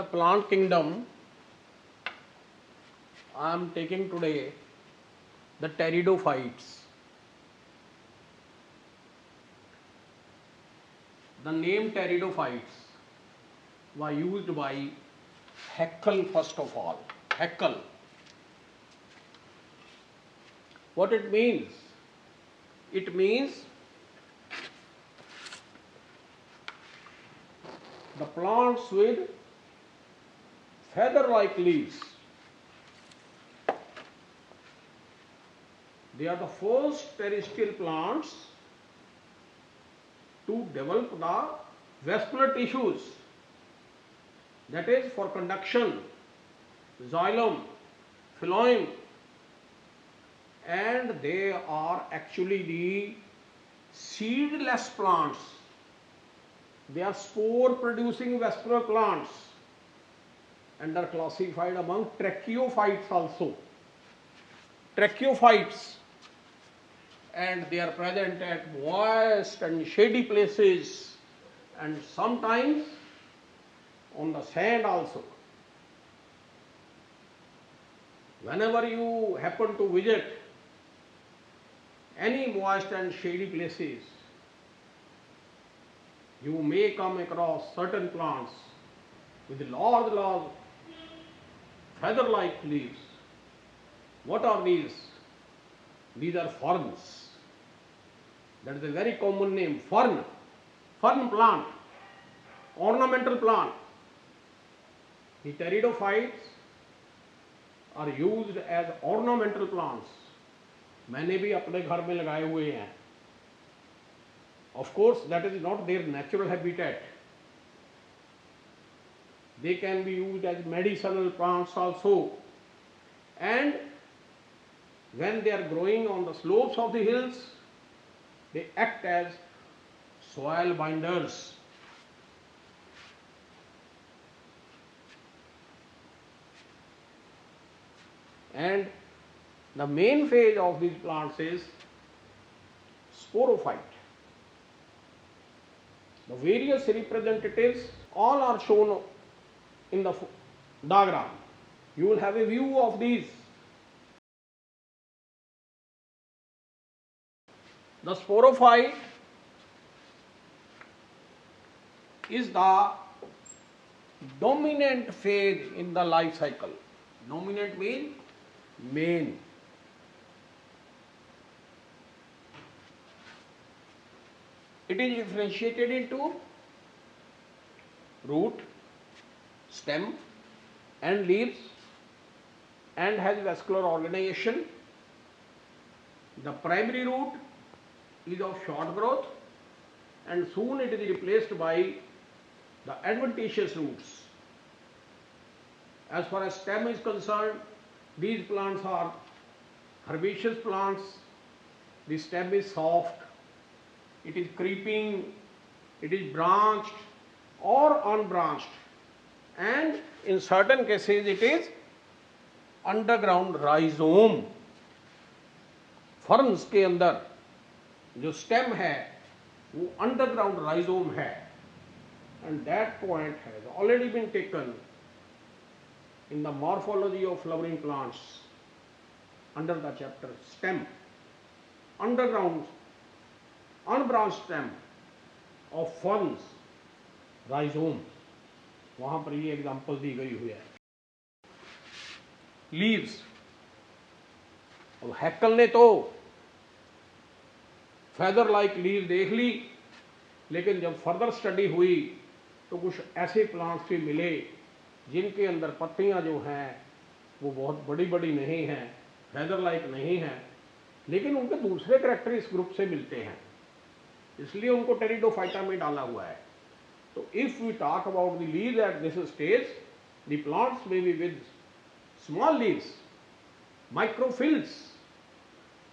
the plant kingdom, I am taking today the pteridophytes. The name pteridophytes was used by Haeckel first of all. Haeckel. What it means? It means the plants with feather-like leaves. They are the first terrestrial plants to develop the vascular tissues, that is for conduction, xylem, phloem, and they are actually the seedless plants. They are spore producing vascular plants and are classified among tracheophytes also. Tracheophytes, and they are present at moist and shady places and sometimes on the sand also. Whenever you happen to visit any moist and shady places, you may come across certain plants with large feather-like leaves. What are these? These are ferns. That is a very common name, fern. Fern plant, ornamental plant. The pteridophytes are used as ornamental plants. मैंने भी अपने घर में लगाए हुए हैं. Of course, that is not their natural habitat. They can be used as medicinal plants also. And when they are growing on the slopes of the hills, they act as soil binders. And the main phase of these plants is sporophyte. The various representatives all are shown in the diagram. You will have a view of these. The sporophyte is the dominant phase in the life cycle. Dominant means main. It is differentiated into root, stem and leaves and has vascular organization. The primary root is of short growth and soon it is replaced by the adventitious roots. As far as stem is concerned, these plants are herbaceous plants. The stem is soft, it is creeping, it is branched or unbranched, and in certain cases it is underground rhizome. Ferns के अंदर जो stem है वो underground rhizome है, and that point has already been taken in the morphology of flowering plants under the chapter stem. Underground unbranched stem of ferns, rhizome, वहां पर ये example दी गई हुई है. लीव्स, और हैक्कल ने तो फेदर लाइक लीव देख ली, लेकिन जब फर्दर स्टडी हुई तो कुछ ऐसे प्लांट्स भी मिले जिनके अंदर पत्तियां जो हैं वो बहुत बड़ी बड़ी नहीं हैं, फेदर लाइक नहीं हैं, लेकिन उनके दूसरे करैक्टर इस ग्रुप से मिलते हैं, इसलिए उनको टेरिडोफाइटा में डाला हुआ है. तो if we talk about the leaves at this stage, the plants may be with small leaves, microphylls,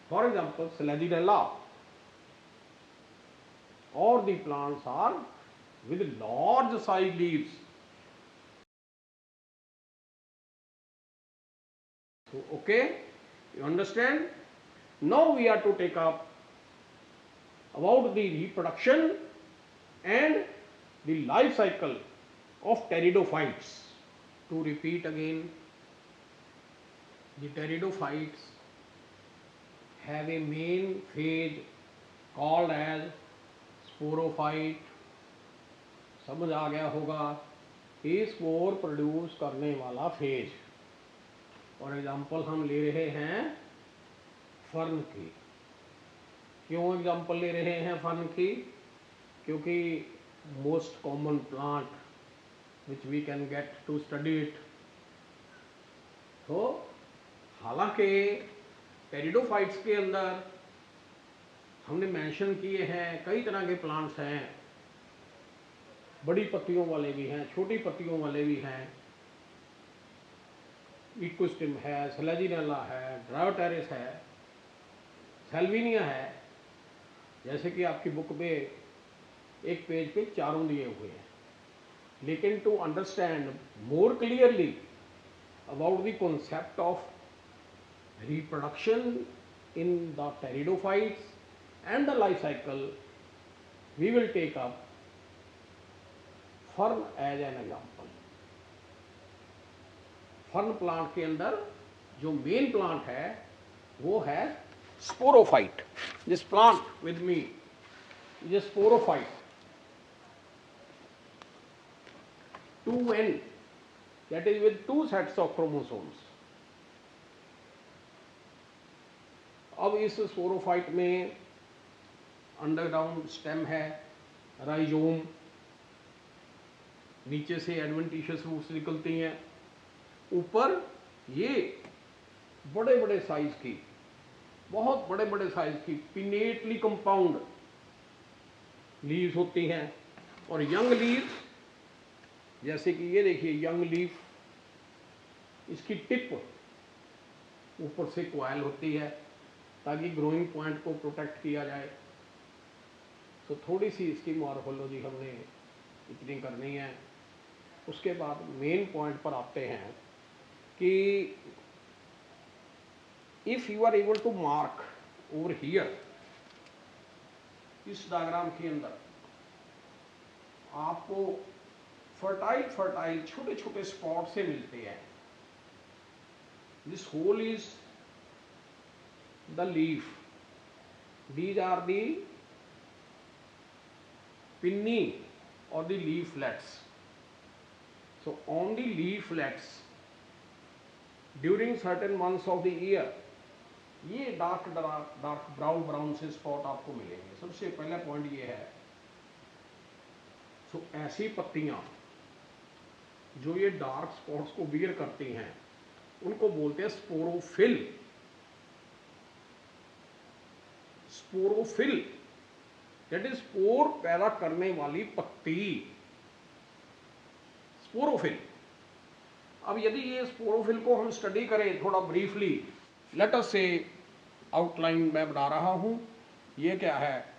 for example Selaginella, और the plants are with large size leaves. So, okay, you understand? Now we are to take up about the reproduction and the life cycle of pteridophytes. To repeat again, the pteridophytes have a main phase called as sporophyte. समझ आ गया होगा, ये spore produce करने वाला phase. और example हम ले रहे हैं फर्न की। क्यों एग्जाम्पल ले रहे हैं फर्न की? क्योंकि most common plant which we can get to study it. तो हालांकि टेरिडोफाइट्स के अंदर हमने मेंशन किए हैं कई तरह के प्लांट्स हैं, बड़ी पत्तियों वाले भी हैं, छोटी पत्तियों वाले भी हैं, इक्विस्टिम है, सेलेजिनेला है, ड्रायोटेरिस है, सेल्विनिया है। जैसे कि आपकी बुक में एक पेज पे चारों दिए हुए हैं। लेकिन to understand more clearly about the concept of reproduction in the pteridophytes and the life cycle, we will take up fern as an example. Fern plant के अंदर जो मेन प्लांट है वो है sporophyte. This plant with me is a sporophyte. 2N, that is with 2 sets of chromosomes. अब इस sporophyte में underground stem है, राइजोम, नीचे से एडवेंटिशियस रूट्स निकलती हैं, ऊपर ये बड़े बड़े साइज की, बहुत बड़े बड़े साइज की पिनेटली कंपाउंड लीव्स होती हैं। और यंग लीव्स, जैसे कि ये देखिए यंग लीफ, इसकी टिप ऊपर से क्वाइल होती है ताकि ग्रोइंग पॉइंट को प्रोटेक्ट किया जाए। तो थोड़ी सी इसकी मॉर्फोलॉजी हमने इतनी करनी है। उसके बाद मेन पॉइंट पर आते हैं कि if you are able to mark over here, इस डायग्राम के अंदर आपको फर्टाइल छोटे छोटे स्पॉट से मिलते हैं। This whole is the leaf, these are the pinnae और the leaflets. So on the leaflets during certain months of the year ये डार्क ब्राउन से स्पॉट आपको मिलेंगे। सबसे पहला पॉइंट ये है। सो ऐसी पत्तियां जो ये डार्क स्पॉट्स को बियर करती हैं उनको बोलते हैं sporophyll. Sporophyll that is spore पैदा करने वाली पत्ती, स्पोरोफिल। अब यदि ये स्पोरोफिल को हम स्टडी करें थोड़ा ब्रीफली, लेट अस से आउटलाइन मैं बना रहा हूं। ये क्या है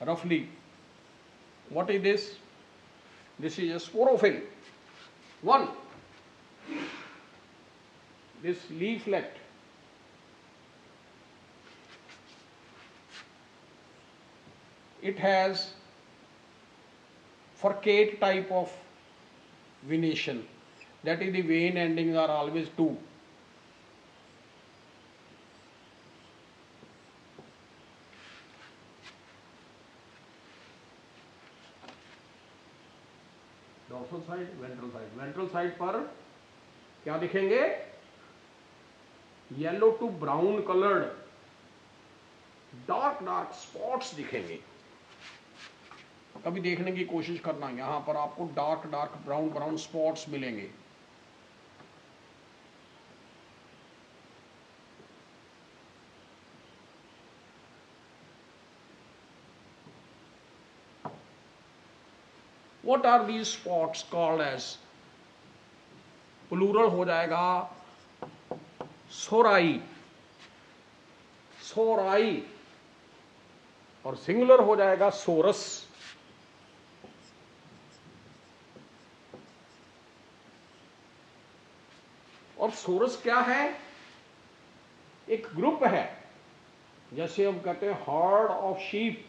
रफली, what is this? This is a sporophyll. One, this leaflet it has furcate type of venation, that is the vein endings are always 2. Dorsal side, ventral side. Ventral side पर क्या दिखेंगे? Yellow to brown coloured dark spots दिखेंगे। कभी देखने की कोशिश करना, यहां पर आपको डार्क ब्राउन स्पॉट्स मिलेंगे। What are these spots called as? Plural हो जाएगा सोराई, सोराई, और सिंगुलर हो जाएगा सोरस। और सोरस क्या है? एक ग्रुप है, जैसे हम कहते हैं heard of sheep,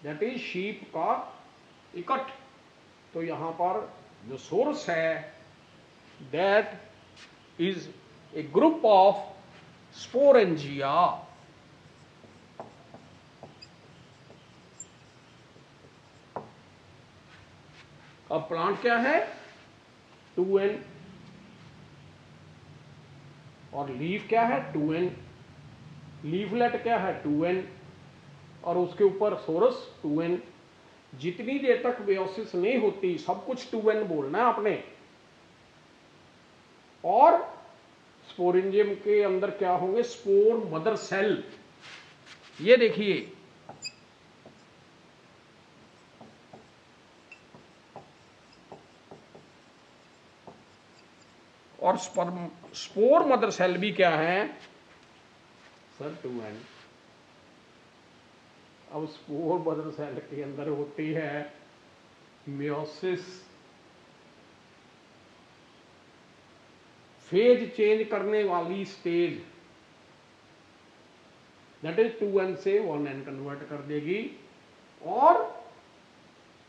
that is sheep का इकट्ठ। तो यहां पर जो सोर्स है that is a group of sporangia. अब प्लांट क्या है 2n, और लीफ क्या है 2n, लीफलेट क्या है 2n, और उसके ऊपर सोरस 2n। जितनी देर तक मेयोसिस नहीं होती सब कुछ 2n बोलना है आपने। और स्पोरेंजियम के अंदर क्या होंगे स्पोर मदर सेल, ये देखिए और स्पोर मदर सेल भी क्या है सर 2n। अब स्पोर मदर सेल के अंदर होती है मेयोसिस, फेज चेंज करने वाली स्टेज, दैट इज 2n से 1n कन्वर्ट कर देगी। और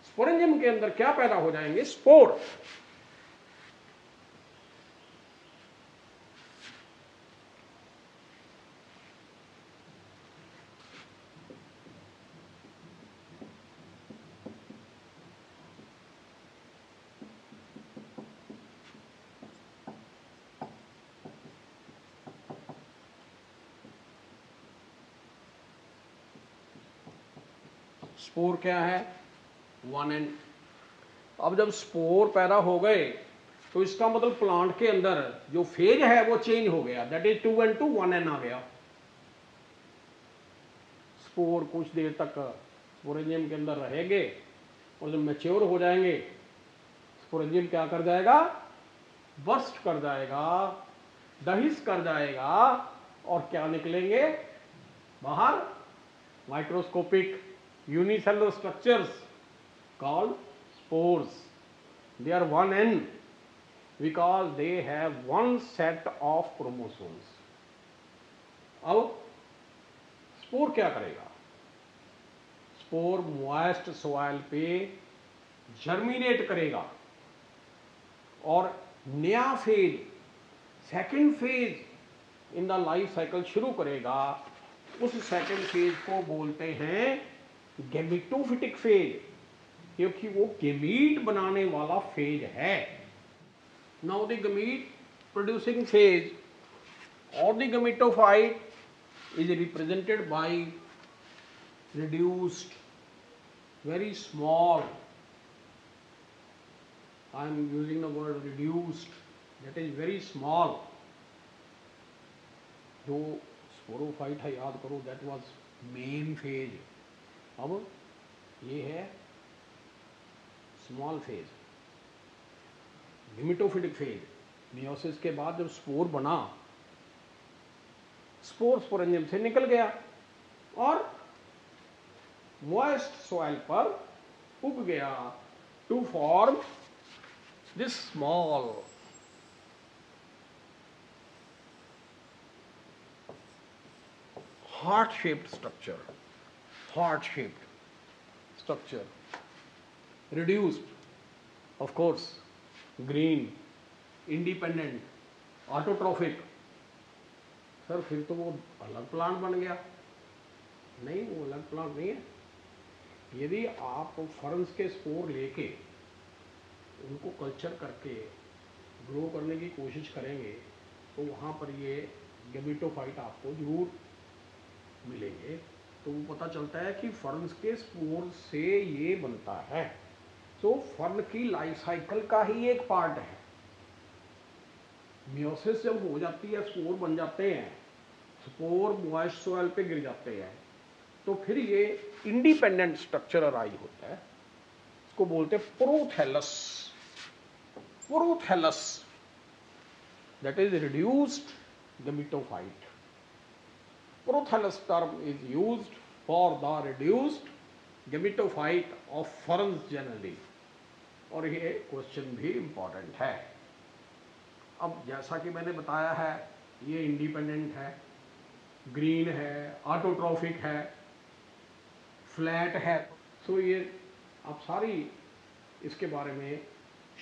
स्पोरेंजियम के अंदर क्या पैदा हो जाएंगे स्पोर। स्पोर क्या है 1n। अब जब स्पोर पैदा हो गए तो इसका मतलब प्लांट के अंदर जो फेज है वो चेंज हो गया, that is 2n to 1n आ गया। स्पोर कुछ देर तक स्पोरेंजियम के अंदर रहेंगे और जब मैच्योर हो जाएंगे स्पोरेंजियम क्या कर जाएगा बर्स्ट कर जाएगा, दहिस कर जाएगा, और क्या निकलेंगे बाहर microscopic unicellular structures called spores. They are 1n because they have one set of chromosomes. अब स्पोर क्या करेगा, स्पोर मॉइस्ट सॉइल पे जर्मिनेट करेगा और नया phase second phase in the life cycle शुरू करेगा। उस सेकेंड फेज को बोलते हैं गैमेटोफिटिक फेज, क्योंकि वो गैमीट बनाने वाला फेज है। Now the gamete producing phase और the gametophyte is represented by reduced very small, I am using the word reduced, that is very small। जो स्पोरोफाइट है याद करो दैट वाज मेन फेज, अब ये है small phase gametophytic phase. Meiosis के बाद जब स्पोर बना, स्पोर स्पोरेंजियम से निकल गया और मॉइस्ट सॉइल पर उग गया to form this small heart shaped structure, heart shaped structure, reduced of course, green, independent, autotrophic। Sir फिर तो वो अलग प्लांट बन गया, नहीं वो अलग प्लांट नहीं है। यदि आप फर्न्स के स्पोर लेके उनको कल्चर करके ग्रो करने की कोशिश करेंगे तो वहाँ पर ये गैमेटोफाइट आपको जरूर मिलेंगे। तो वो पता चलता है कि फर्न्स के स्पोर से ये बनता है। तो फर्न की लाइफ साइकिल का ही एक पार्ट है। मियोसिस जब हो जाती है स्पोर बन जाते हैं, स्पोर मॉइस्ट सॉइल पे गिर जाते हैं, तो फिर ये इंडिपेंडेंट स्ट्रक्चर अराइज होता है। इसको बोलते हैं prothallus, prothallus that is reduced gametophyte. Prothallus term is used for the reduced gametophyte of ferns generally, और ये क्वेश्चन भी इम्पॉर्टेंट है। अब जैसा कि मैंने बताया है ये इंडिपेंडेंट है, ग्रीन है, ऑटोट्रॉफिक है, फ्लैट है। सो ये आप सारी इसके बारे में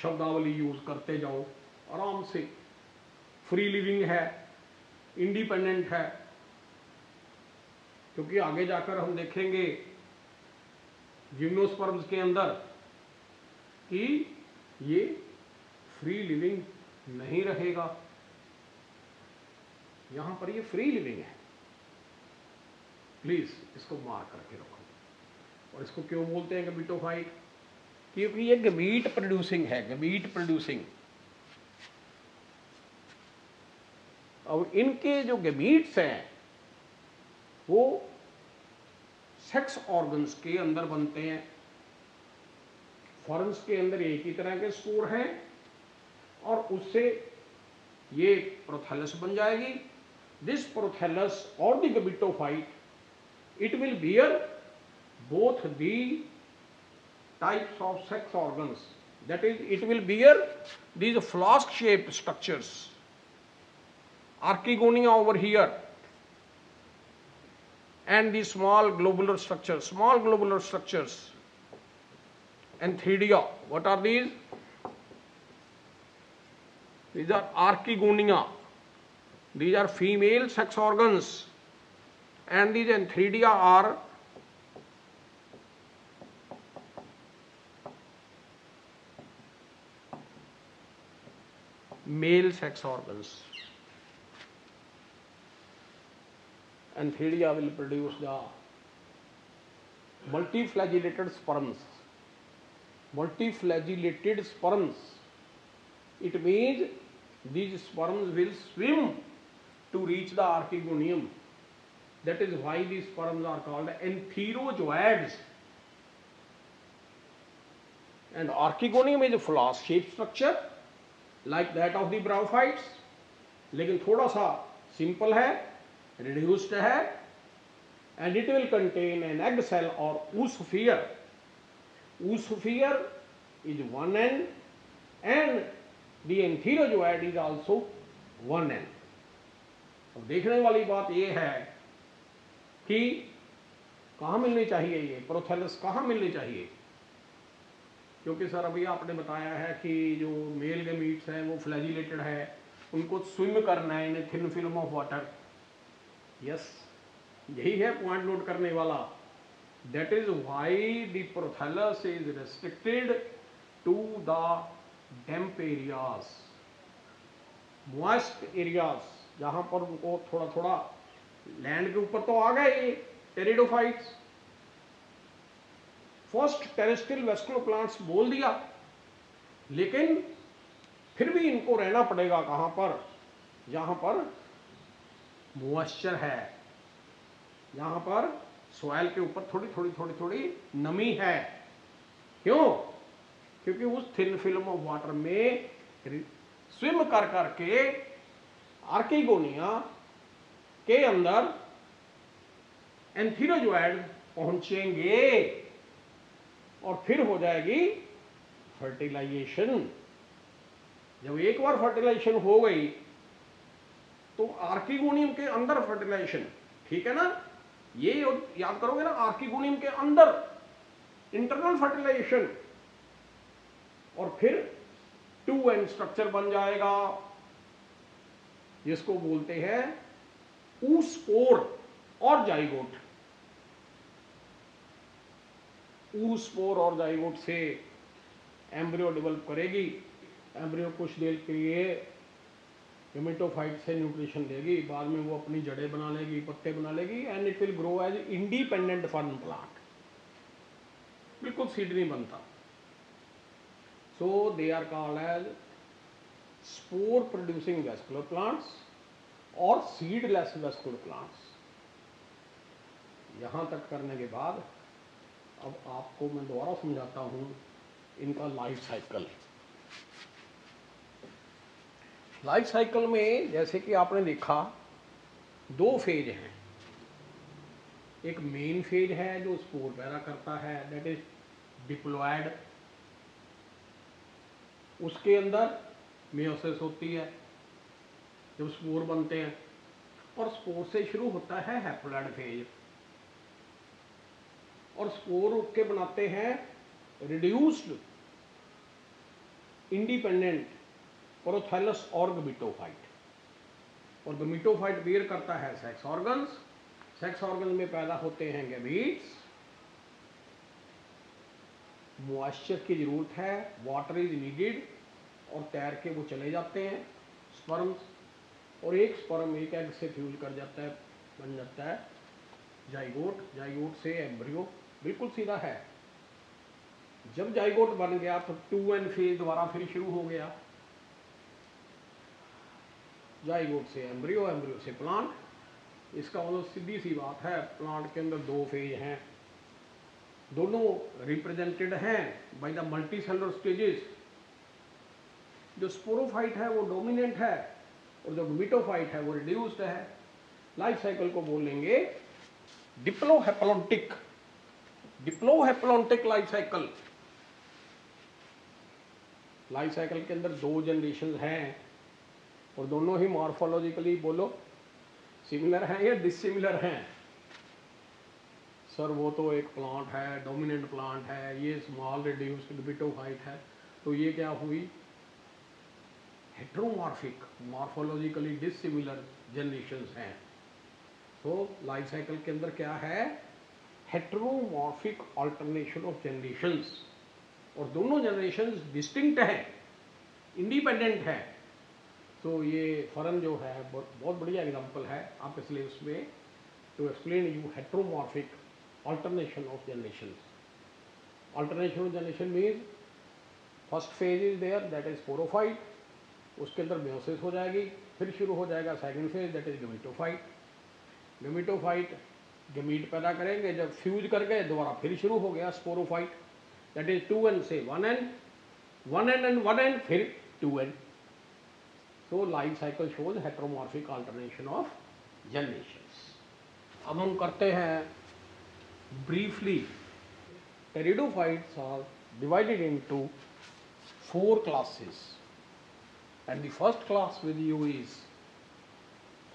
शब्दावली यूज करते जाओ आराम से। फ्री लिविंग है, इंडिपेंडेंट है, क्योंकि आगे जाकर हम देखेंगे जिम्नोस्पर्म्स के अंदर कि ये फ्री लिविंग नहीं रहेगा। यहां पर ये फ्री लिविंग है, प्लीज इसको मार्क करके रखो। और इसको क्यों बोलते हैं गमीटोफाइट? क्योंकि ये गमीट प्रोड्यूसिंग है, गमीट प्रोड्यूसिंग। अब इनके जो गमीट्स हैं वो सेक्स ऑर्गन्स के अंदर बनते हैं। फॉर्म्स के अंदर एक ही तरह के स्पोर हैं और उससे ये प्रोथैलस बन जाएगी। दिस प्रोथैलस और the gametophyte, it will bear both the types of sex organs, that is it will bear these flask shaped structures, archegonia over here and the small globular structures, antheridia. What are these? These are archegonia, these are female sex organs, and these antheridia are male sex organs. Antheridia will produce the multiflagellated sperms. Multiflagellated sperms, it means these sperms will swim to reach the archegonium. That is why these sperms are called antherozoids. And archegonium is a flask shaped structure like that of the bryophytes, लेकिन थोड़ा सा simple है, reduced है, and it will contain an egg cell or oosphere. Oosphere is one end and the antherozoid is also one end. अब देखने वाली बात ये है कि कहाँ मिलनी चाहिए, ये प्रोथैलस कहाँ मिलनी चाहिए? क्योंकि सर अभी आपने बताया है कि जो मेल गमीट्स हैं वो फ्लैजिलेटेड है, उनको स्विम करना है in a thin film of water. Yes, यही है पॉइंट नोट करने वाला। That is why the prothallus is restricted to the damp areas, moist areas, जहां पर उनको थोड़ा थोड़ा लैंड के ऊपर तो आ गए ये pteridophytes, first terrestrial vascular plants बोल दिया, लेकिन फिर भी इनको रहना पड़ेगा कहां पर? जहां पर मॉइस्चर है, जहां पर सॉइल के ऊपर थोड़ी थोड़ी नमी है। क्यों? क्योंकि उस थिन फिल्म ऑफ वाटर में स्विम कर करके आर्किगोनिया के अंदर एंथीरोजोइड पहुंचेंगे और फिर हो जाएगी फर्टिलाइजेशन। जब एक बार फर्टिलाइजेशन हो गई तो आर्किगोनियम के अंदर फर्टिलाइजेशन, ठीक है ना? ये याद करोगे ना, आर्किगोनियम के अंदर इंटरनल फर्टिलाइजेशन, और फिर 2N स्ट्रक्चर बन जाएगा जिसको बोलते हैं oospore और जाइगोट। oospore और जाइगोट से एम्ब्रियो डेवलप करेगी। एम्ब्रियो कुछ देर के लिए गेमेटोफाइट से न्यूट्रिशन लेगी, बाद में वो अपनी जड़ें बना लेगी, पत्ते बना लेगी, and it will grow as independent fern plant. बिल्कुल सीड नहीं बनता। So they are called as spore producing vascular plants और सीडलेस वेस्कुलर प्लांट्स। यहां तक करने के बाद अब आपको मैं दोबारा समझाता हूं इनका लाइफ साइकिल। लाइफ साइकिल में जैसे कि आपने देखा 2 फेज हैं। एक मेन फेज है जो स्पोर पैदा करता है, दैट इज डिप्लॉयड। उसके अंदर मेयोसिस होती है जब स्पोर बनते हैं, और स्पोर से शुरू होता है हैप्लॉयड फेज, और स्पोर उठ के बनाते हैं रिड्यूस्ड इंडिपेंडेंट प्रोथैलस और गमीटोफाइट। और गमीटोफाइट बियर करता है सेक्स ऑर्गन्स। सेक्स ऑर्गन में पैदा होते हैं गैमीट्स। मॉइस्चर की जरूरत है, वाटर इज नीडेड, और तैर के वो चले जाते हैं स्पर्म्स, और एक स्पर्म एक एग से फ्यूज कर जाता है, बन जाता है जाइगोट। जाइगोट से एम्ब्रियो। बिल्कुल सीधा है। जब जाइगोट बन गया तो 2N फेज दोबारा फिर शुरू हो गया। जाइगोट से एम्ब्रियो, एम्ब्रियो से प्लांट। इसका मतलब सीधी सी बात है, प्लांट के अंदर 2 फेज हैं, दोनों रिप्रेजेंटेड हैं by the multi cellular stages. जो स्पोरोफाइट है वो डोमिनेंट है, और जो गमीटोफाइट है वो रिड्यूस्ड है। लाइफ साइकिल को बोलेंगे डिप्लोहेप्लॉन्टिक। डिप्लोहेप्लॉन्टिक लाइफ साइकिल। लाइफ साइकिल के अंदर 2 जनरेशन हैं, और दोनों ही मॉर्फोलॉजिकली बोलो सिमिलर हैं या डिसिमिलर हैं। सर वो तो एक प्लांट है, डोमिनेंट प्लांट है, ये स्मॉल रिड्यूस्ड गमीटोफाइट है, तो ये क्या हुई? हेट्रोमॉर्फिक, मॉर्फोलॉजिकली डिसिमिलर जनरेशंस हैं। तो लाइफ साइकिल के अंदर क्या है? हेट्रोमॉर्फिक अल्टरनेशन ऑफ जनरेशंस, और दोनों जनरेशंस डिस्टिंक्ट हैं, इंडिपेंडेंट है। तो ये फरन जो है बहुत बढ़िया एग्जांपल है आपके सिलेबस में, to explain you heteromorphic alternation of generations. Alternation of generation means first phase is there, that is sporophyte, उसके अंदर मेयोसिस हो जाएगी, फिर शुरू हो जाएगा second phase, that is gametophyte. Gametophyte gamete पैदा करेंगे, जब फ्यूज कर गए दोबारा फिर शुरू हो गया स्पोरोफाइट, दैट इज 2N से 1N, 1N एंड 1N, फिर 2N। So life cycle shows heteromorphic alternation of generations. अब हम करते हैं briefly. Pteridophytes are divided into 4 classes, and the first class with you is,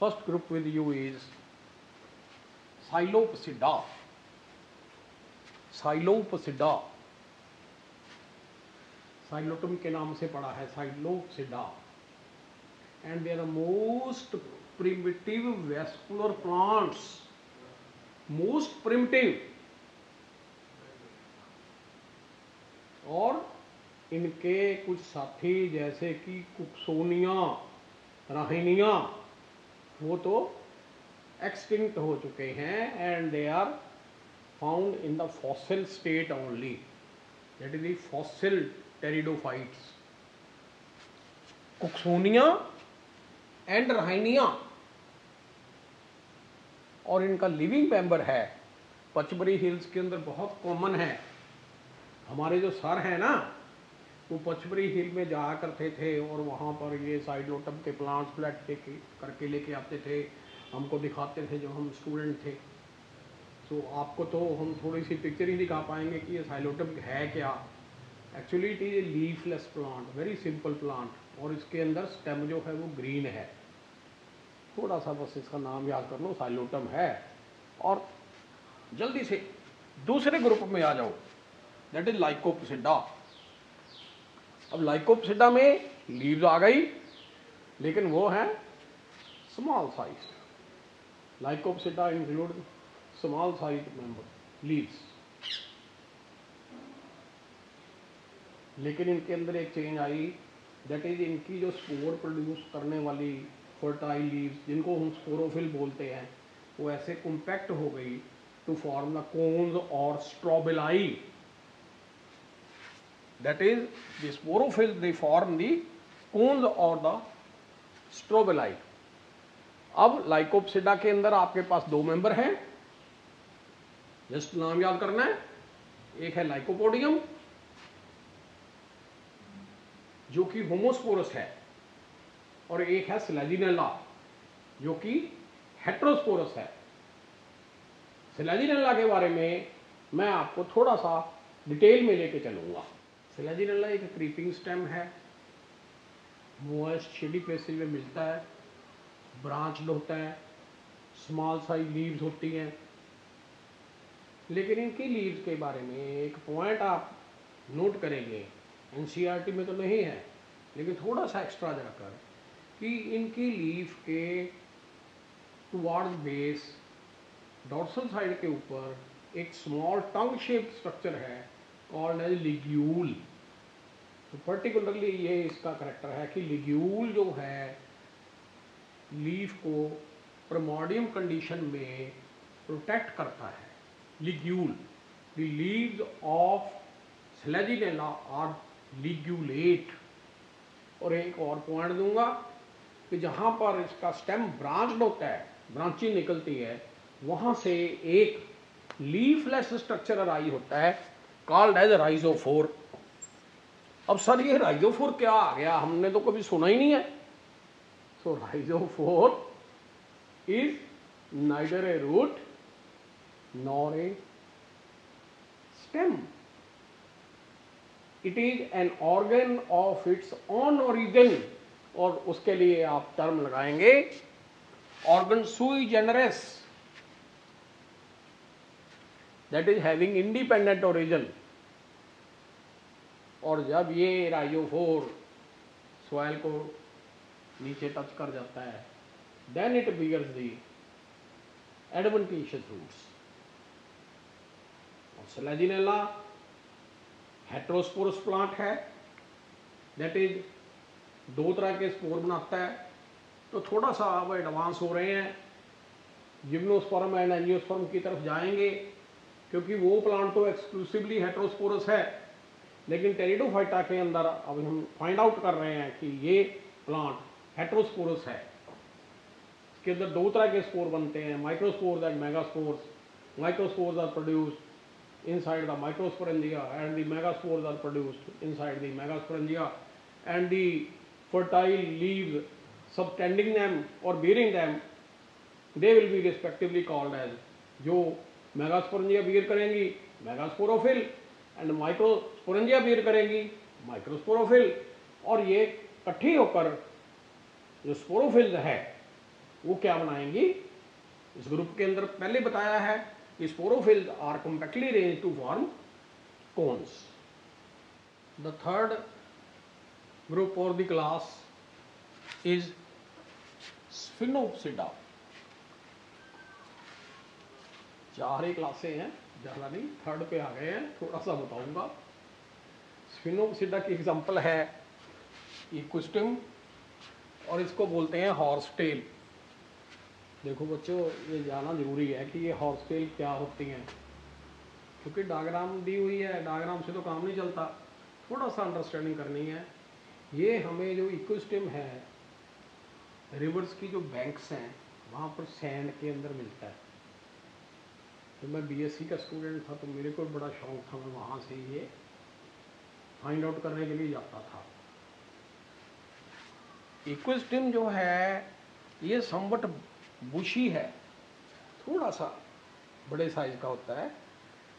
first group with you is Psilopsida. Psilopsida, Psilotum के नाम से पड़ा है, Psilopsida. And they are the most primitive vascular plants, most primitive। और इनके कुछ साथी जैसे कि कुक्सोनिया, राहिनिया, वो तो एक्सटिंक्ट हो चुके हैं, and they are found in the fossil state only, that is the fossil pteridophytes. Cooksonia and Rhynia, और इनका लिविंग मेंबर है पचमरी हिल्स के अंदर, बहुत कॉमन है। हमारे जो सर हैं ना, वो पचमरी हिल में जाया करते थे, और वहाँ पर ये साइलोटम के प्लांट्स फ्लैट करके लेके आते थे, हमको दिखाते थे जब हम स्टूडेंट थे। तो आपको तो हम थोड़ी सी पिक्चर ही दिखा पाएंगे कि ये साइलोटम है क्या। Actually it is A leafless plant, very simple plant, और इसके अंदर स्टेम जो है वो ग्रीन है। थोड़ा सा बस इसका नाम याद कर लो, साइलोटम है। और जल्दी से दूसरे ग्रुप में आ जाओ, दैट इज लाइकोप्सिडा। अब लाइकोप्सिडा में लीव्स आ गई, लेकिन वो है small size. Lycopsida include small size member leaves, लेकिन इनके अंदर एक चेंज आई, दैट इज इनकी जो स्पोर प्रोड्यूस करने वाली फर्टाइल लीव्स, जिनको हम स्पोरोफिल बोलते हैं, वो ऐसे कॉम्पैक्ट हो गई टू फॉर्म द कोन्स और strobili. That is the sporophyll, they form the cones और द स्ट्रोबिलाई। अब लाइकोप्सिडा के अंदर आपके पास 2 मेंबर हैं, जस्ट नाम याद करना है। एक है लाइकोपोडियम जो कि होमोस्पोरस है, और एक है स्लैजिनेला जो कि हेट्रोस्पोरस है। स्लैजिनेला के बारे में मैं आपको थोड़ा सा डिटेल में लेके चलूँगा। स्लैजिनेला एक क्रीपिंग स्टेम है, मॉइस्ट शेडी प्लेसेस में मिलता है, ब्रांच्ड होता है, स्मॉल साइज लीव्स होती हैं। लेकिन इनकी लीव्स के बारे में एक पॉइंट आप नोट करेंगे, एनसीईआरटी में तो नहीं है, लेकिन थोड़ा सा एक्स्ट्रा जाकर कि इनकी लीफ के टुवार्ड्स बेस डॉर्सल साइड के ऊपर एक स्मॉल टंग शेप्ड स्ट्रक्चर है कॉल्ड एज लिग्यूल। तो पर्टिकुलरली ये इसका करेक्टर है कि लिग्यूल जो है लीफ को प्राइमोर्डियम कंडीशन में प्रोटेक्ट करता है। Ligule, the leaves of Selaginella are ligulate. और एक और पॉइंट दूंगा कि जहाँ पर इसका स्टेम ब्रांच्ड होता है, ब्रांचिंग निकलती है, वहाँ से एक लीफलेस स्ट्रक्चर अराइज होता है कॉल्ड एज राइजोफोर। अब सर ये राइजोफोर क्या आ गया, हमने तो कभी सुना ही नहीं है। So rhizophore is neither a root nor a stem, it is an organ of its own origin. और उसके लिए आप टर्म लगाएंगे organ sui generis, that is having independent origin. और जब ये राइजोफोर सॉइल को नीचे टच कर जाता है, then it bears the adventitious roots. और स्लेजिनेला हेटेरोस्पोरस प्लांट है, दैट इज दो तरह के स्पोर बनाता है। तो थोड़ा सा अब एडवांस हो रहे हैं, जिम्नोस्पर्म एंड एंजियोस्पर्म की तरफ जाएंगे, क्योंकि वो प्लांट तो एक्सक्लूसिवली हेटेरोस्पोरस है, लेकिन टेरिडोफाइटा के अंदर अब हम फाइंड आउट कर रहे हैं कि ये प्लांट हेटेरोस्पोरस है। इसके अंदर दो तरह के स्पोर बनते हैं, microspores and megaspores. Microspores are produced inside the microsporangia and the megaspores are produced inside the megasporangia, and the fertile leaves subtending them or bearing them, they will be respectively called as, जो megasporangia beer करेंगी megasporophyll and microsporangia beer करेंगी microsporophyll. और ये इकट्ठी होकर जो sporophylls है वो क्या बनाएंगी, इस ग्रुप के अंदर पहले बताया है कि sporophylls are compactly arranged to form cones. The third group or the class is Sphenopsida। चार ही क्लासें हैं, ज़्यादा नहीं, थर्ड पे आ गए हैं, थोड़ा सा बताऊंगा। स्फिनोप्सिडा की एग्जांपल है इक्विस्टिम, और इसको बोलते हैं हॉर्स टेल। देखो बच्चों, ये जानना जरूरी है कि ये हॉर्स टेल क्या होती हैं, क्योंकि डायग्राम दी हुई है, डायग्राम से तो काम नहीं चलता, थोड़ा सा अंडरस्टैंडिंग करनी है। ये हमें जो इकोसिस्टम है, रिवर्स की जो बैंक्स हैं वहाँ पर सैंड के अंदर मिलता है। तो मैं बीएससी का स्टूडेंट था, तो मेरे को बड़ा शौक था, मैं वहाँ से ये फाइंड आउट करने के लिए जाता था। इकोसिस्टम जो है ये समवट बुशी है, थोड़ा सा बड़े साइज का होता है,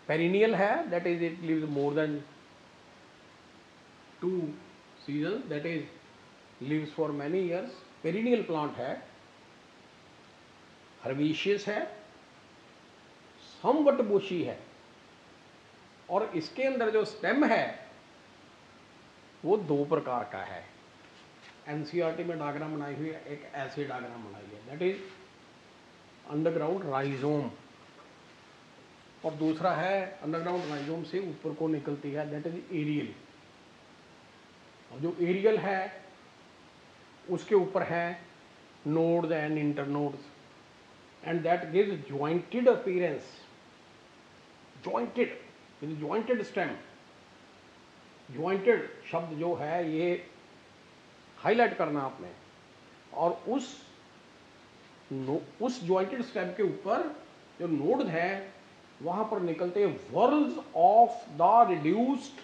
पेरिनियल है, that is it lives more than 2 season, that is lives for many years। Perennial plant है, हर्बेशियस है, समवट बुशी है, और इसके अंदर जो स्टेम है वो दो प्रकार का है। एनसीईआरटी में डायग्राम बनाई हुई है, एक ऐसे डायग्राम बनाई है, दैट इज अंडरग्राउंड राइजोम, और दूसरा है अंडरग्राउंड राइजोम से ऊपर को निकलती है, दैट इज एरियल। और जो एरियल है उसके ऊपर है nodes and internodes, and that gives jointed appearance, jointed with jointed stem. Jointed शब्द जो है ये हाईलाइट करना आपने, और उस जॉइंटेड स्टेम के ऊपर जो नोड है वहां पर निकलते हैं whorls of the reduced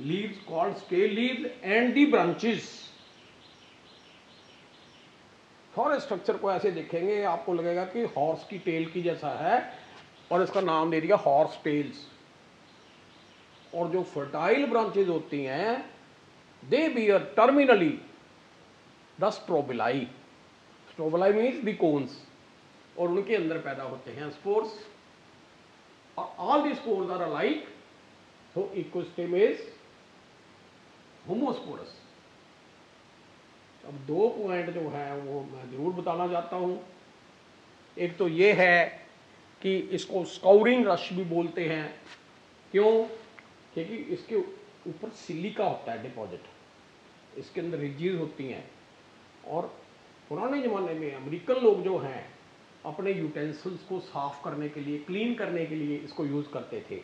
leaves called scale leaves and the branches। थोड़े स्ट्रक्चर को ऐसे देखेंगे आपको लगेगा कि हॉर्स की टेल की जैसा है, और इसका नाम दे दिया हॉर्स टेल्स। और जो फर्टाइल ब्रांचेज होती हैं they bear terminally the strobili. Strobili means the cones, और उनके अंदर पैदा होते हैं स्पोर्स, और all the spores are alike. So Equisetum is homosporous. अब 2 पॉइंट जो है वो मैं ज़रूर बताना चाहता हूँ। एक तो ये है कि इसको स्काउरिंग रश भी बोलते हैं। क्यों? क्योंकि इसके ऊपर सिलिका होता है डिपॉजिट, इसके अंदर रिजीज होती हैं। और पुराने ज़माने में अमेरिकन लोग जो हैं अपने यूटेंसिल्स को साफ़ करने के लिए, क्लीन करने के लिए इसको यूज़ करते थे,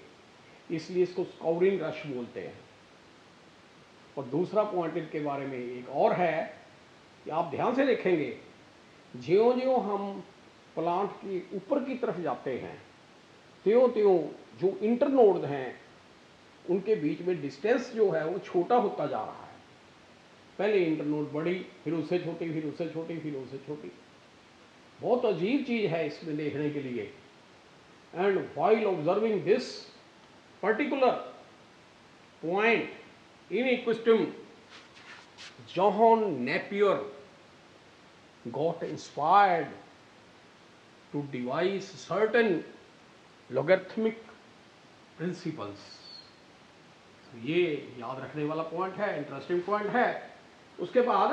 इसलिए इसको स्काउरिंग रश बोलते हैं। और दूसरा पॉइंट इनके बारे में एक और है कि आप ध्यान से देखेंगे, ज्यों-ज्यों हम प्लांट की ऊपर की तरफ जाते हैं त्यों-त्यों जो इंटरनोड हैं उनके बीच में डिस्टेंस जो है वो छोटा होता जा रहा है। पहले इंटरनोड बड़ी, फिर उससे छोटी, फिर उससे छोटी, फिर उससे छोटी। बहुत अजीब चीज़ है इसमें देखने के लिए। And while observing this particular point in Equisetum, John Napier got inspired to devise certain logarithmic principles. ये याद रखने वाला पॉइंट है, इंटरेस्टिंग पॉइंट है। उसके बाद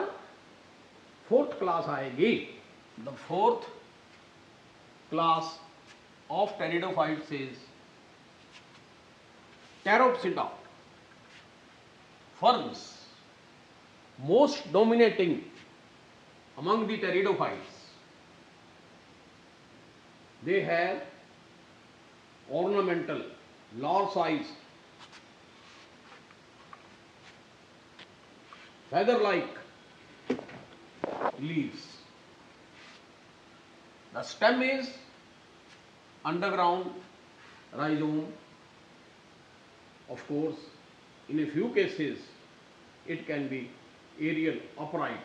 4th क्लास आएगी। The 4th class of pteridophytes is Pteropsida, ferns most dominating among the pteridophytes. They have ornamental, large-sized, feather-like leaves. The stem is underground rhizome. Of course, in a few cases, it can be aerial, upright,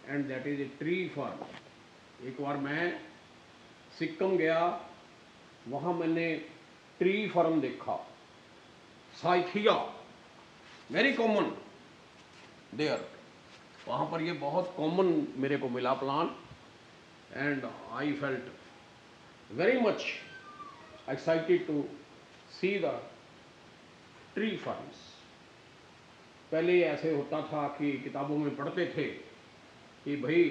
and that is a tree fern. एक बार मैं सिक्किम गया, वहाँ मैंने tree fern देखा, Cyathea, very common there. वहाँ पर ये बहुत कॉमन मेरे को मिला plant, and I felt very much excited to see the tree ferns. पहले ऐसे होता था कि किताबों में पढ़ते थे कि भाई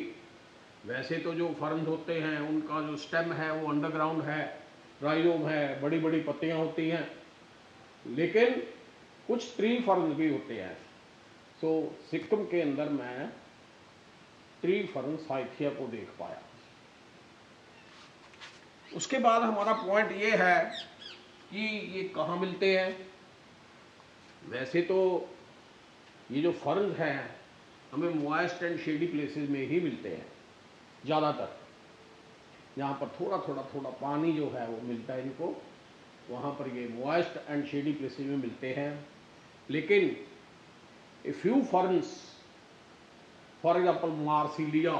वैसे तो जो फर्न होते हैं उनका जो स्टेम है वो अंडरग्राउंड है, राइजोम है, बड़ी बड़ी पत्तियां होती हैं, लेकिन कुछ ट्री फर्न भी होते हैं। सो सिक्किम के अंदर मैं ट्री फर्न साइथिया को देख पाया। उसके बाद हमारा पॉइंट ये है कि ये कहाँ मिलते हैं। वैसे तो ये जो फर्न हैं हमें मॉइस्ट एंड शेडी प्लेसेस में ही मिलते हैं ज़्यादातर। जहाँ पर थोड़ा पानी जो है वो मिलता है इनको, वहाँ पर ये मॉइस्ट एंड शेडी प्लेसेस में मिलते हैं। लेकिन a few ferns, for example Marsilea,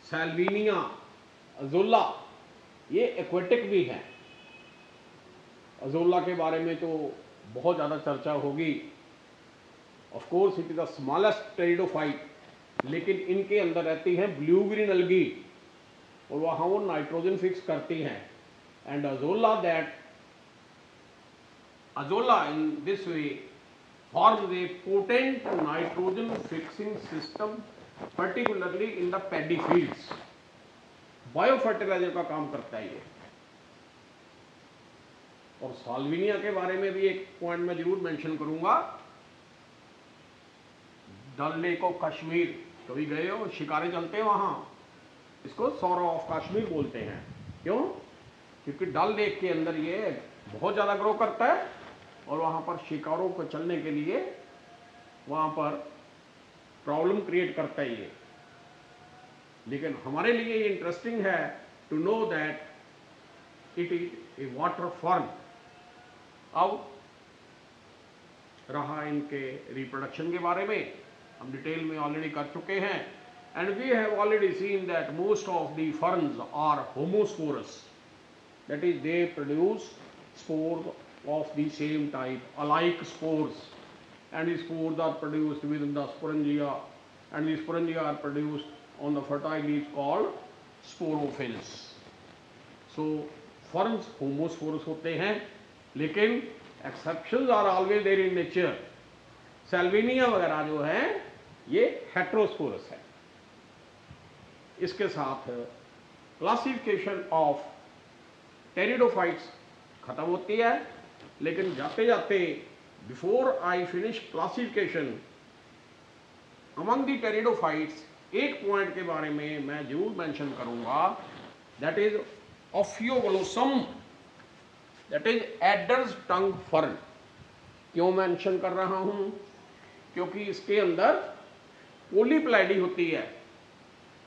Salvinia, Azolla, ये एक्वेटिक भी हैं। अजोला के बारे में तो बहुत ज़्यादा चर्चा होगी। Of course it is the smallest pteridophyte, लेकिन इनके अंदर रहती हैं ब्लू ग्रीन अलगी और वहाँ वो नाइट्रोजन फिक्स करती हैं। And azolla in this way forms a potent nitrogen fixing system, particularly in the paddy fields. Bio fertiliser का काम करता है ये। और साल्विनिया के बारे में भी एक पॉइंट मैं जरूर मेंशन करूंगा। डल लेक ऑफ कश्मीर, कभी गए हो, शिकारे चलते हैं वहां, इसको सौरा ऑफ कश्मीर बोलते हैं। क्यों? क्योंकि डल लेक के अंदर ये बहुत ज़्यादा ग्रो करता है और वहाँ पर शिकारों को चलने के लिए वहाँ पर प्रॉब्लम क्रिएट करता है ये। लेकिन हमारे लिए ये इंटरेस्टिंग है to know that it is a water fern. अब रहा इनके रिप्रोडक्शन के बारे में, हम डिटेल में ऑलरेडी कर चुके हैं। And we have already seen that most of the ferns are homosporous, that is they produce spore of the same type, alike spores, and the spores are produced within the sporangia, and the sporangia are produced on the fertile leaves called sporophylls. So ferns homosporous होते हैं, लेकिन exceptions are always there in nature. Salvinia वगैरह जो है ये heterosporous है। इसके साथ क्लासिफिकेशन ऑफ टेरिडोफाइट्स खत्म होती है, लेकिन जाते जाते before I finish classification among the pteridophytes एक पॉइंट के बारे में मैं जरूर मेंशन करूंगा, that is Ophioglossum, that is aiders tongue fern. क्यों मेंशन कर रहा हूं? क्योंकि इसके अंदर पॉलीप्लाइडी होती है,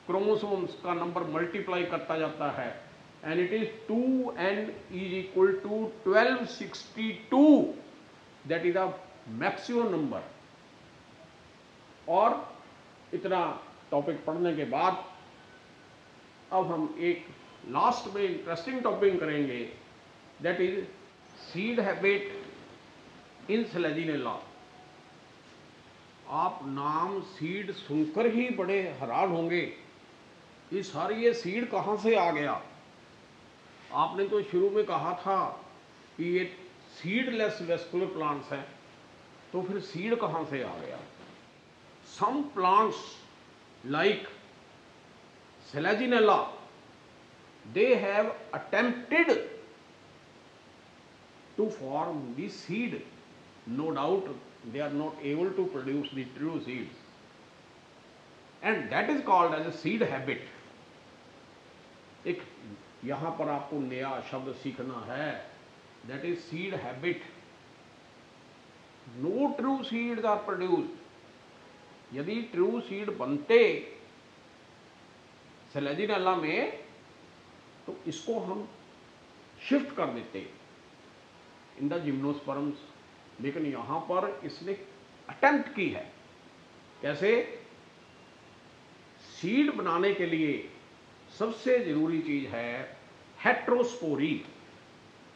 क्रोमोसोम्स का नंबर मल्टीप्लाई करता जाता है, and it is 2n is equal to 1262, that is the maximum number. और इतना टॉपिक पढ़ने के बाद अब हम एक लास्ट में इंटरेस्टिंग टॉपिक करेंगे, that is seed habit in Selaginella. आप नाम सीड सुनकर ही बड़े हैरान होंगे, ये सारी ये सीड कहाँ से आ गया। आपने तो शुरू में कहा था कि ये सीडलेस वेस्कुलर प्लांट्स हैं, तो फिर सीड कहाँ से आ गया। Some plants like Selaginella, they have attempted to form the seed. No doubt they are not able to produce the true seeds, and that is called as a seed habit. एक यहाँ पर आपको नया शब्द सीखना है, that is seed habit. No true seeds are produced. यदि true seed बनते सेलेजिनेला में तो इसको हम शिफ्ट कर देते इन द जिम्नोस्पर्म्स, लेकिन यहां पर इसने अटेम्प्ट की है। कैसे? सीड बनाने के लिए सबसे जरूरी चीज है हेट्रोस्पोरी,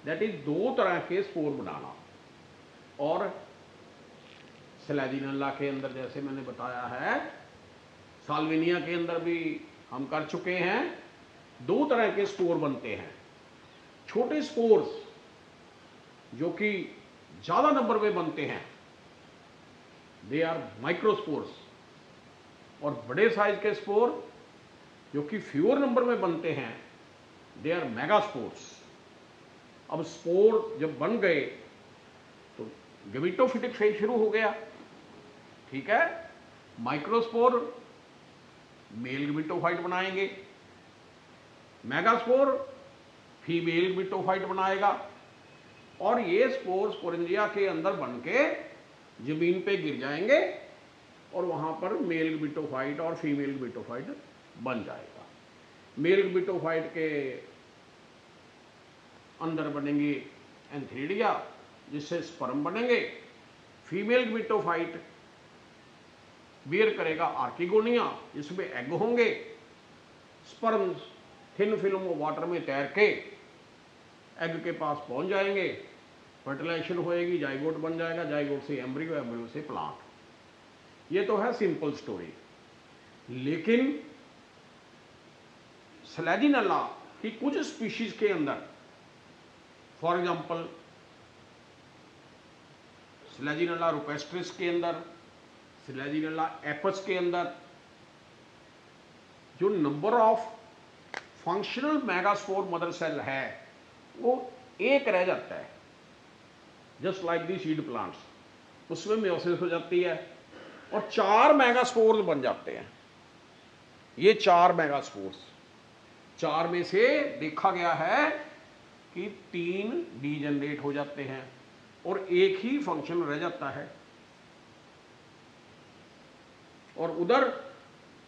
दैट इज दो तरह के स्पोर बनाना। और सेलेजिनेला के अंदर जैसे मैंने बताया है, साल्विनिया के अंदर भी हम कर चुके हैं, दो तरह के स्पोर बनते हैं। छोटे स्पोर्स जो कि ज्यादा नंबर में बनते हैं, दे आर माइक्रोस्पोर्स, और बड़े साइज के स्पोर जो कि फ्यूअर नंबर में बनते हैं, दे आर मेगास्पोर्स। अब स्पोर जब बन गए तो गमीटोफिटिक फेज शुरू हो गया, ठीक है। माइक्रोस्पोर मेल गमीटोफाइट बनाएंगे, मेगास्पोर फीमेल गमीटोफाइट बनाएगा, और ये स्पोर स्पोरेंजिया के अंदर बन के जमीन पे गिर जाएंगे और वहां पर मेल गमीटोफाइट और फीमेल गमीटोफाइट बन जाएगा। मेल गमीटोफाइट के अंदर बनेंगे एंथ्रीडिया, जिससे स्पर्म बनेंगे। फीमेल गमीटोफाइट बियर करेगा आर्किगोनिया, जिसमें एग होंगे। स्पर्म थिन फिल्म वाटर में तैर के एग के पास पहुंच जाएंगे, फर्टिलाइजेशन होएगी, जाइगोट बन जाएगा, जाइगोट से एम्ब्रियो, एम्ब्रियो से प्लांट। ये तो है सिंपल स्टोरी। लेकिन सेलेजिनेला की कुछ स्पीशीज के अंदर, फॉर एग्जांपल सेलेजिनेला रुपेस्ट्रिस के अंदर, सेलेजिनेला एपस के अंदर, जो number of functional megaspore mother cell है वो एक रह जाता है, just like the seed plants. उसमें मेयोसिस हो जाती है और 4 मेगास्पोर्स बन जाते हैं। ये 4 मेगास्पोर्स, 4 में से देखा गया है कि 3 डीजनरेट हो जाते हैं और एक ही फंक्शन रह जाता है। और उधर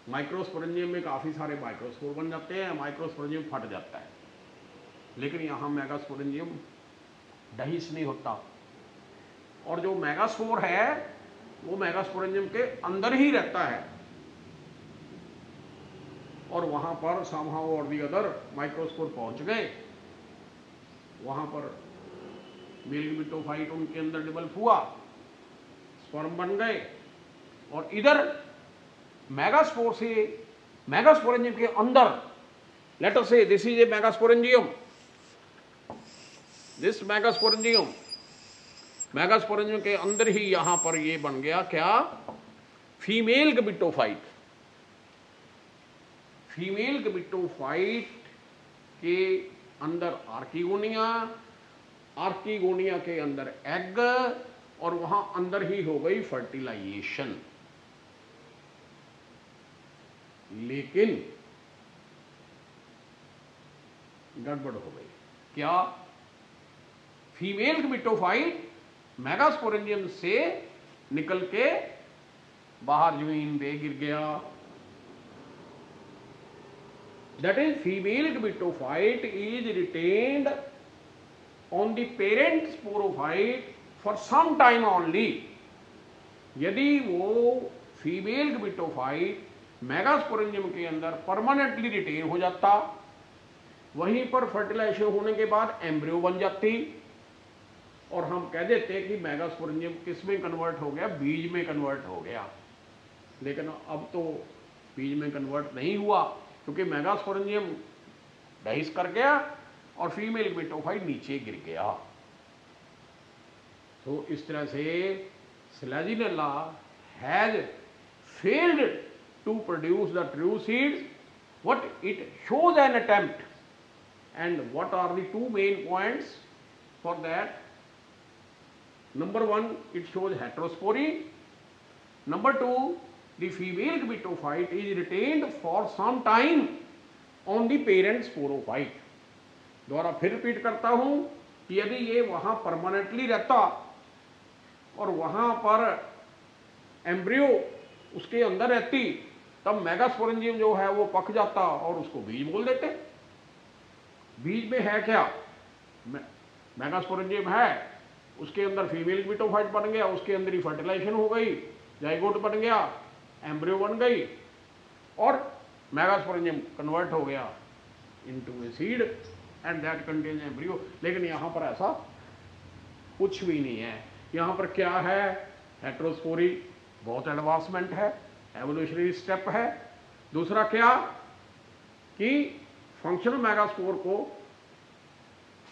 माइक्रोस्पोरेंजियम में काफी सारे माइक्रोस्पोर बन जाते हैं, माइक्रोस्पोरेंजियम फट जाता है। लेकिन यहां मेगास्पोरेंजियम डहिस नहीं होता, और जो मेगास्पोर है वो मेगास्पोरेंजियम के अंदर ही रहता है, और वहां पर समहाउ और दी अदर माइक्रोस्पोर पहुंच गए, वहां पर मेल गमीटोफाइट उनके अंदर डेवलप हुआ, स्पर्म बन गए, और इधर मेगास्पोर से मेगास्पोरेंजियम के अंदर, लेट अस से this is a megasporangium, this megasporangium, megasporangium के अंदर ही यहां पर ये बन गया क्या, फीमेल गमीटोफाइट। फीमेल गमीटोफाइट के अंदर आर्किगोनिया, आर्किगोनिया के अंदर एग, और वहां अंदर ही हो गई फर्टिलाइजेशन। लेकिन गड़बड़ हो गई। क्या, फीमेल गमीटोफाइट मेगास्पोरेंजियम से निकल के बाहर जमीन पे गिर गया। That is female gametophyte is retained on the parent sporophyte for some time only. यदि वो फीमेल गमीटोफाइट मेगास्पोरेंजियम के अंदर परमानेंटली रिटेन हो जाता, वहीं पर फर्टिलाइजेशन होने के बाद एम्ब्रियो बन जाती, और हम कह देते कि मेगास्पोरेंजियम किस में कन्वर्ट हो गया, बीज में कन्वर्ट हो गया। लेकिन अब तो बीज में कन्वर्ट नहीं हुआ, क्योंकि मेगास्पोरेंजियम डाइस कर गया और फीमेल गमीटोफाइट नीचे गिर गया। तो इस तरह से Selaginella has failed to produce the true seeds, what it shows an attempt, and what are the two main points for that? Number one, it shows heterospory. Number two, the female gametophyte is retained for some time on the parent sporophyte. दोबारा फिर repeat करता हूं कि यदि ये वहां permanently रहता और वहां पर एम्ब्रियो उसके अंदर रहती, तब मेगास्पोरेंजियम जो है वो पक जाता और उसको बीज बोल देते। बीज में है क्या, मेगास्पोरेंजियम है, उसके अंदर फीमेल गमीटोफाइट बन गया, उसके अंदर ही फर्टिलाइजेशन हो गई, जाइगोट बन गया, एम्ब्रियो बन गई, और मेगास्पोरेंजियम कन्वर्ट हो गया into a seed and that contains embryo. लेकिन यहाँ पर ऐसा कुछ भी नहीं है। यहाँ पर क्या है, हेटेरोस्पोरी, बहुत एडवांसमेंट है, एवोल्यूशनरी स्टेप है। दूसरा क्या कि फंक्शनल मेगास्पोर को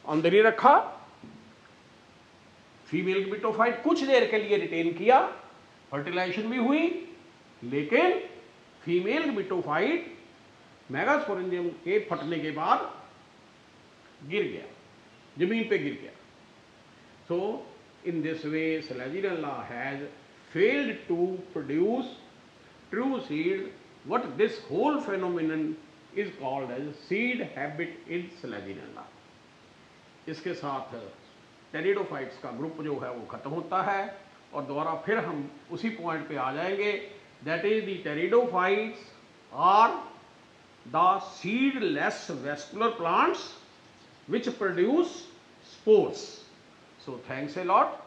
अंदर ही रखा, फीमेल गमीटोफाइट कुछ देर के लिए रिटेन किया, फर्टिलाइजेशन भी हुई, लेकिन फीमेल गमीटोफाइट मेगास्पोरेंजियम के फटने के बाद गिर गया, जमीन पे गिर गया। So in this way Selaginella has failed to produce true seed. What this whole phenomenon is called as seed habit in Selaginella. इसके साथ टेरिडोफाइट्स का ग्रुप जो है वो खत्म होता है, और दोबारा फिर हम उसी पॉइंट पे आ जाएंगे, that is the pteridophytes are the seedless vascular plants which produce spores. So thanks a lot.